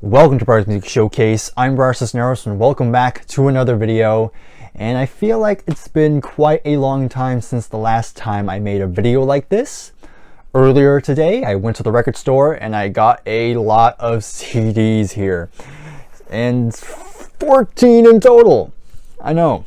Welcome to Brier's Music Showcase. I'm Bryer and welcome back to another video. And I feel like it's been quite a long time since the last time I made a video like this. Earlier today, I went to the record store and I got a lot of CDs here. And 14 in total. I know.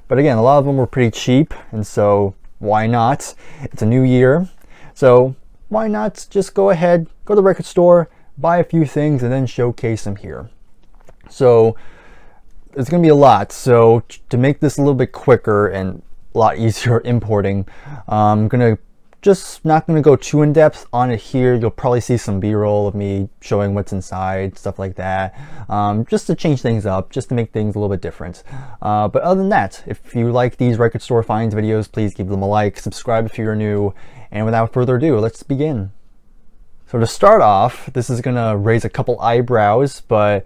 But again, a lot of them were pretty cheap, and so why not? It's a new year. So why not just go ahead, go to the record store, buy a few things, and then showcase them here. So it's going to be a lot. So to make this a little bit quicker and a lot easier importing, I'm going to just not going to go too in depth on it here. You'll probably see some B-roll of me showing what's inside, stuff like that, just to change things up, just to make things a little bit different. But other than that, if you like these record store finds videos, please give them a like, subscribe if you're new, and without further ado, let's begin. So to start off, this is going to raise a couple eyebrows, but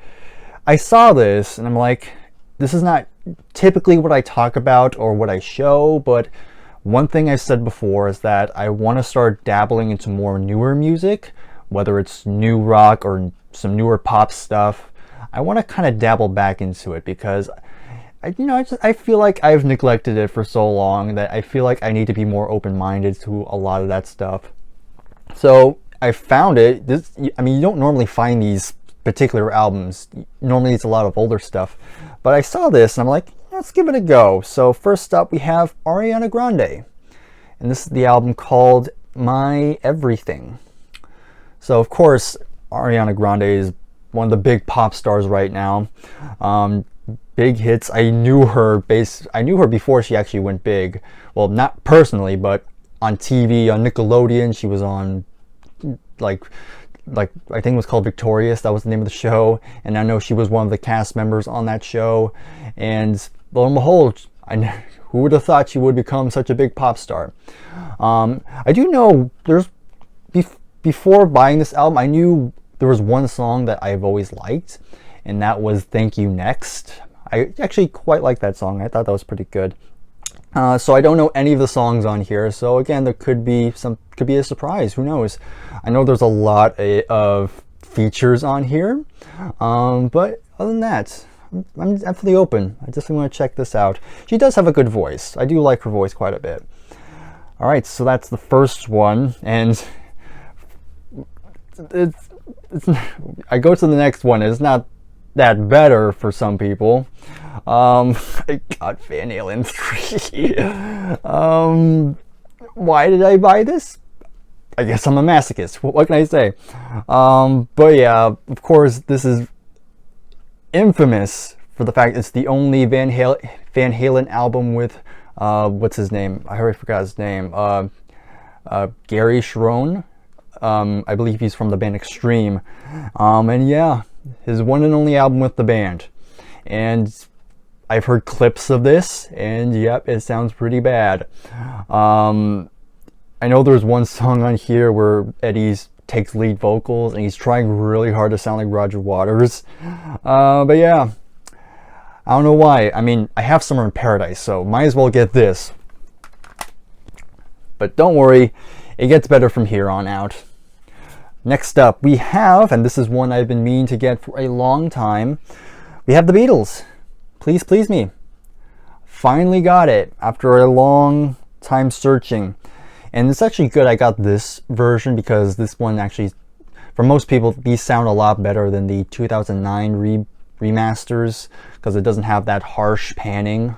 I saw this and I'm like, this is not typically what I talk about or what I show, but one thing I've said before is that I want to start dabbling into more newer music, whether it's new rock or some newer pop stuff. I want to kind of dabble back into it because I feel like I've neglected it for so long that I feel like I need to be more open-minded to a lot of that stuff. So I found it. You don't normally find these particular albums. Normally it's a lot of older stuff, but I saw this and I'm like, let's give it a go. So first up we have Ariana Grande, and this is the album called My Everything. So of course Ariana Grande is one of the big pop stars right now. Big hits. I knew her before she actually went big. Well, not personally, but on TV, on Nickelodeon. She was on like I think it was called Victorious. That was the name of the show, and I know she was one of the cast members on that show. And lo and behold, who would have thought she would become such a big pop star? I do know before buying this album, I knew there was one song that I've always liked, and that was Thank You Next. I actually quite like that song. I thought that was pretty good. So I don't know any of the songs on here. So again, there could be a surprise. Who knows? I know there's a lot of features on here, but other than that, I'm definitely open. I definitely want to check this out. She does have a good voice. I do like her voice quite a bit. All right, so that's the first one, and I go to the next one. It's not that better for some people. I got Van Halen 3. Why did I buy this? I guess I'm a masochist. What can I say? But yeah, of course, this is infamous for the fact it's the only Van Halen album with what's his name? I already forgot his name. Gary Sharon. I believe he's from the band Extreme. And yeah, his one and only album with the band. And I've heard clips of this, and yep, it sounds pretty bad. I know there's one song on here where Eddie takes lead vocals, and he's trying really hard to sound like Roger Waters. But yeah, I don't know why. I mean, I have Summer in Paradise, so might as well get this. But don't worry, it gets better from here on out. Next up, we have, and this is one I've been meaning to get for a long time, we have the Beatles. Please Please Me. Finally got it after a long time searching. And it's actually good I got this version because this one actually, for most people, these sound a lot better than the 2009 remasters because it doesn't have that harsh panning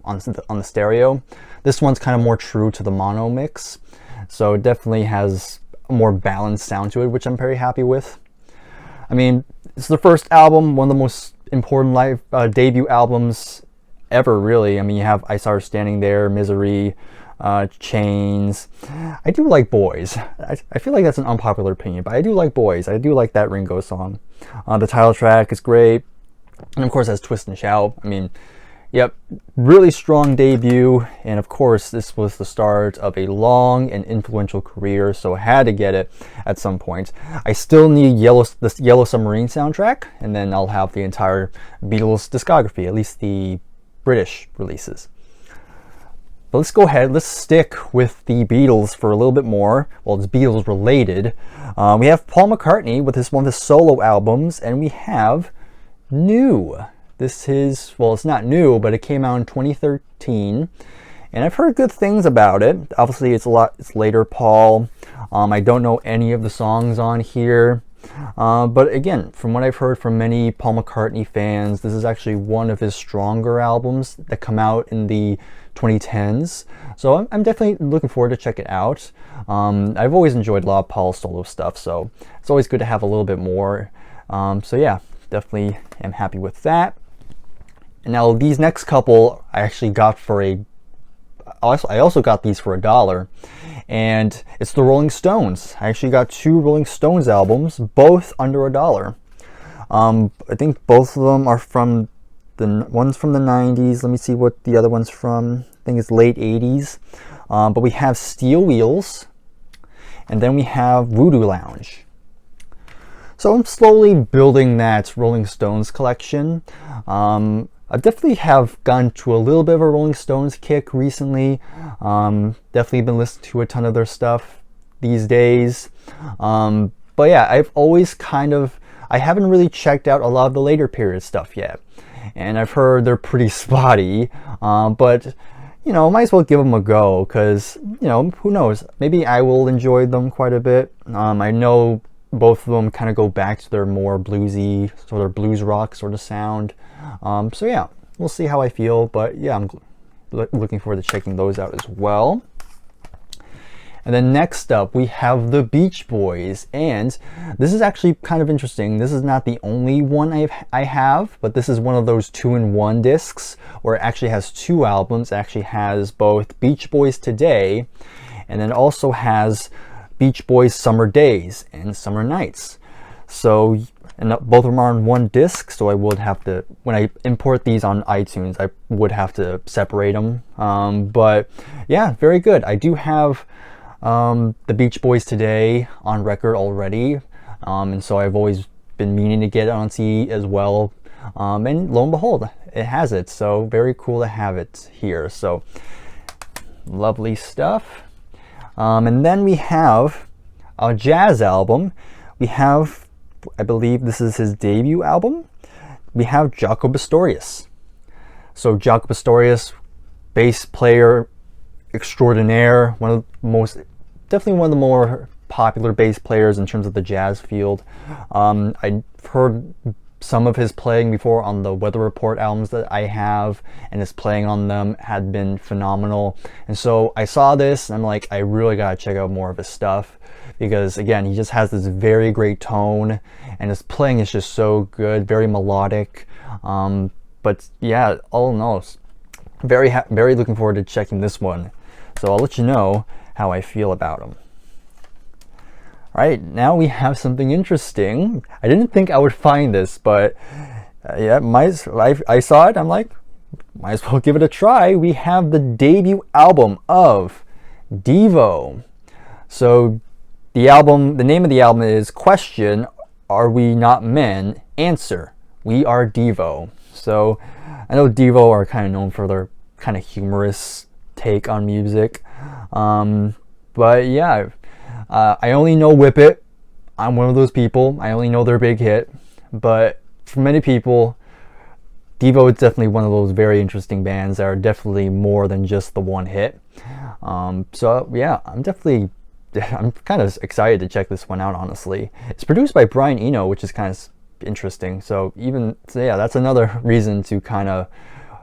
on the stereo. This one's kind of more true to the mono mix. So it definitely has a more balanced sound to it, which I'm very happy with. I mean, it's the first album, one of the most important live debut albums ever, really. I mean, you have I Saw Her Standing There, Misery, Chains. I do like Boys. I feel like that's an unpopular opinion, but I do like Boys. I do like that Ringo song. The title track is great, and of course it has Twist and Shout. I mean, yep, really strong debut, and of course this was the start of a long and influential career, so I had to get it at some point. I still need the Yellow Submarine soundtrack, and then I'll have the entire Beatles discography, at least the British releases. But let's go ahead, let's stick with the Beatles for a little bit more. Well, it's Beatles related. We have Paul McCartney with one of his solo albums, and we have New. This is, well, it's not new, but it came out in 2013. And I've heard good things about it. Obviously, it's later Paul. I don't know any of the songs on here. But again, from what I've heard from many Paul McCartney fans, this is actually one of his stronger albums that come out in the 2010s. So I'm definitely looking forward to check it out. I've always enjoyed a lot of Paul's solo stuff, so it's always good to have a little bit more. So yeah, definitely am happy with that. And now these next couple I actually got for I also got these for $1, and it's the Rolling Stones. I actually got 2 Rolling Stones albums, both under $1. I think both of them are from one's from the 90s. Let me see what the other one's from. I think it's late 80s. But we have Steel Wheels, and then we have Voodoo Lounge. So I'm slowly building that Rolling Stones collection. I definitely have gone to a little bit of a Rolling Stones kick recently. Definitely been listening to a ton of their stuff these days. But yeah, I've always I haven't really checked out a lot of the later period stuff yet. And I've heard they're pretty spotty. But, you know, might as well give them a go because, you know, who knows? Maybe I will enjoy them quite a bit. I know both of them kind of go back to their more bluesy, sort of blues rock sort of sound. So yeah, we'll see how I feel, but yeah, I'm looking forward to checking those out as well. And then next up, we have the Beach Boys, and this is actually kind of interesting. This is not the only one I have, but this is one of those 2-in-1 discs where it actually has 2 albums. It actually has both Beach Boys Today, and then also has Beach Boys Summer Days and Summer Nights. So, and both of them are on one disc, so I would have to, when I import these on iTunes, I would have to separate them. But yeah, very good. I do have the Beach Boys Today on record already, and so I've always been meaning to get it on CD as well. And lo and behold, it has it. So very cool to have it here. So lovely stuff. And then we have a jazz album. We have, I believe this is his debut album. We have Jaco Pastorius. So Jaco Pastorius, bass player extraordinaire, definitely one of the more popular bass players in terms of the jazz field. I've heard some of his playing before on the Weather Report albums that I have, and his playing on them had been phenomenal. And so I saw this and I'm like, I really gotta check out more of his stuff, because again, he just has this very great tone and his playing is just so good, very melodic. But yeah, all in all, very looking forward to checking this one. So I'll let you know how I feel about him. Alright, now we have something interesting. I didn't think I would find this, but yeah, I saw it. I'm like, might as well give it a try. We have the debut album of Devo. So the name of the album is Question, Are We Not Men? Answer, We Are Devo. So I know Devo are kind of known for their kind of humorous take on music. But yeah, I only know Whip It. I'm one of those people. I only know their big hit. But for many people, Devo is definitely one of those very interesting bands that are definitely more than just the one hit. So yeah, I'm kind of excited to check this one out, honestly. It's produced by Brian Eno, which is kind of interesting. So yeah, that's another reason to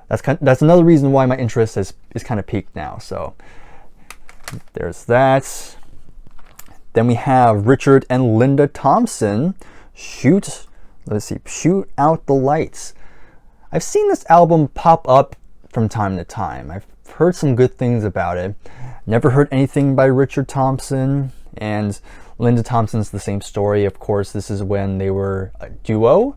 that's another reason why my interest is kind of peaked now. So there's that. Then we have Richard and Linda Thompson, Shoot Out the Lights. I've seen this album pop up from time to time. I've heard some good things about it. Never heard anything by Richard Thompson, and Linda Thompson's the same story. Of course, this is when they were a duo,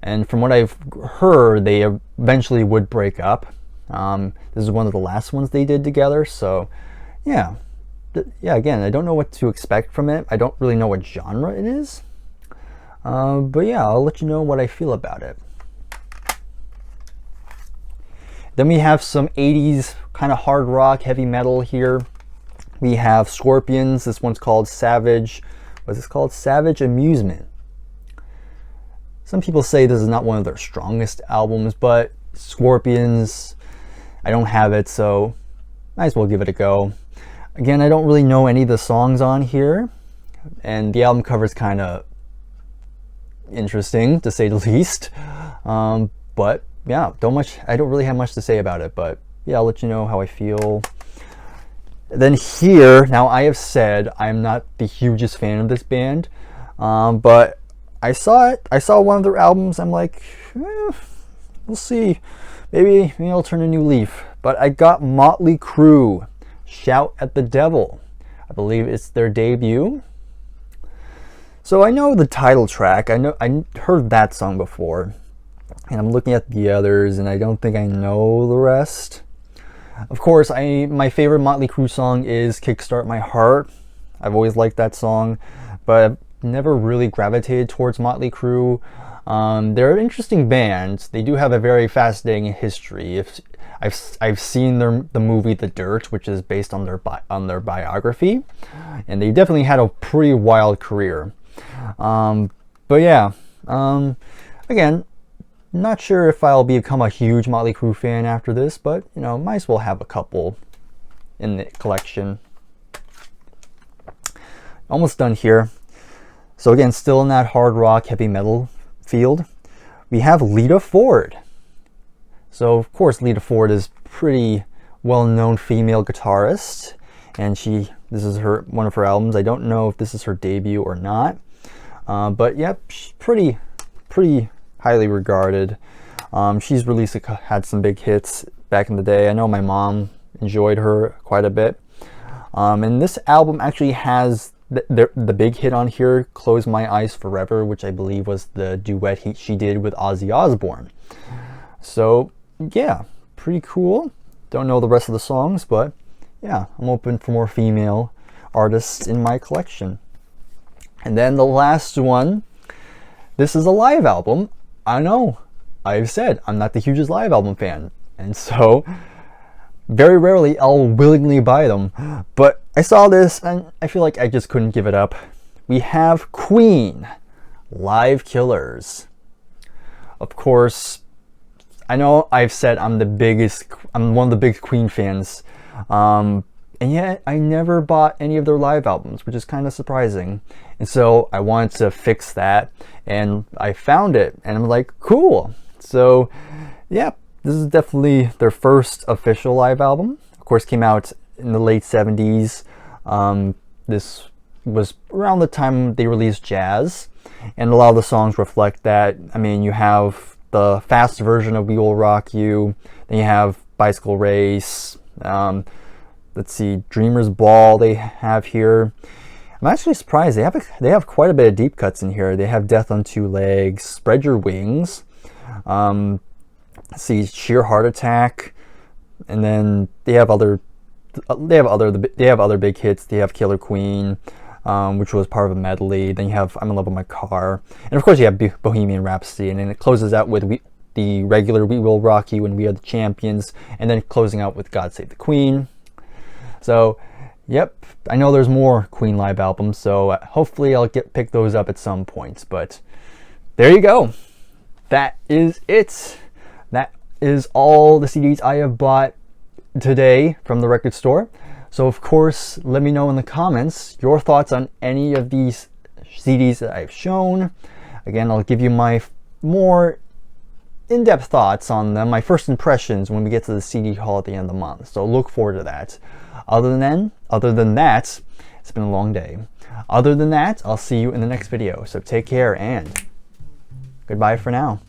and from what I've heard, they eventually would break up. This is one of the last ones they did together, so yeah. Again, I don't know what to expect from it. I don't really know what genre it is. But yeah, I'll let you know what I feel about it. Then we have some 80s kind of hard rock, heavy metal here. We have Scorpions. This one's called Savage. What's this called? Savage Amusement. Some people say this is not one of their strongest albums, but Scorpions, I don't have it, so might as well give it a go. Again, I don't really know any of the songs on here, and the album cover is kind of interesting, to say the least. But yeah, I don't really have much to say about it, but yeah, I'll let you know how I feel. Then here, now I have said I'm not the hugest fan of this band, but I saw one of their albums. I'm like, we'll see. Maybe I'll turn a new leaf. But I got Motley Crue, Shout at the Devil. I believe it's their debut. So I know the title track. I heard that song before. And I'm looking at the others, and I don't think I know the rest. Of course, my favorite Motley Crue song is Kickstart My Heart. I've always liked that song, but I've never really gravitated towards Motley Crue. They're an interesting band. They do have a very fascinating history. I've seen the movie The Dirt, which is based on their biography, and they definitely had a pretty wild career. But yeah, again, not sure if I'll become a huge Motley Crue fan after this, but you know, might as well have a couple in the collection. Almost done here. So again, still in that hard rock, heavy metal field, we have Lita Ford. So of course, Lita Ford is pretty well-known female guitarist, and this is one of her albums. I don't know if this is her debut or not, but yep, she's pretty highly regarded. She's had some big hits back in the day. I know my mom enjoyed her quite a bit. And this album actually has the big hit on here, Close My Eyes Forever, which I believe was the duet she did with Ozzy Osbourne. So yeah, pretty cool. Don't know the rest of the songs, but yeah, I'm open for more female artists in my collection. And then the last one, this is a live album. I know, I've said I'm not the hugest live album fan, and so very rarely I'll willingly buy them. But I saw this and I feel like I just couldn't give it up. We have Queen, Live Killers. Of course, I know I've said I'm one of the big Queen fans, and yet I never bought any of their live albums, which is kind of surprising. And so I wanted to fix that, and I found it, and I'm like, cool. So yeah, this is definitely their first official live album. Of course, came out in the late 70s. This was around the time they released Jazz, and a lot of the songs reflect that. I mean, you have the fast version of We Will Rock You, then you have Bicycle Race, let's see, Dreamer's Ball they have here. I'm actually surprised. They have quite a bit of deep cuts in here. They have Death on Two Legs, Spread Your Wings, let's see, Sheer Heart Attack, and then they have other big hits. They have Killer Queen, which was part of a medley. Then you have I'm in Love with My Car, and of course you have Bohemian Rhapsody, and then it closes out with the regular We Will Rock You and We Are the Champions, and then closing out with God Save the Queen. So yep, I know there's more Queen live albums, so hopefully I'll pick those up at some point. But there you go. That is it. That is all the CDs I have bought today from the record store. So of course, let me know in the comments your thoughts on any of these CDs that I've shown. Again, I'll give you my more in-depth thoughts on them, my first impressions when we get to the CD haul at the end of the month. So look forward to that. Other than that, it's been a long day. Other than that, I'll see you in the next video. So take care and goodbye for now.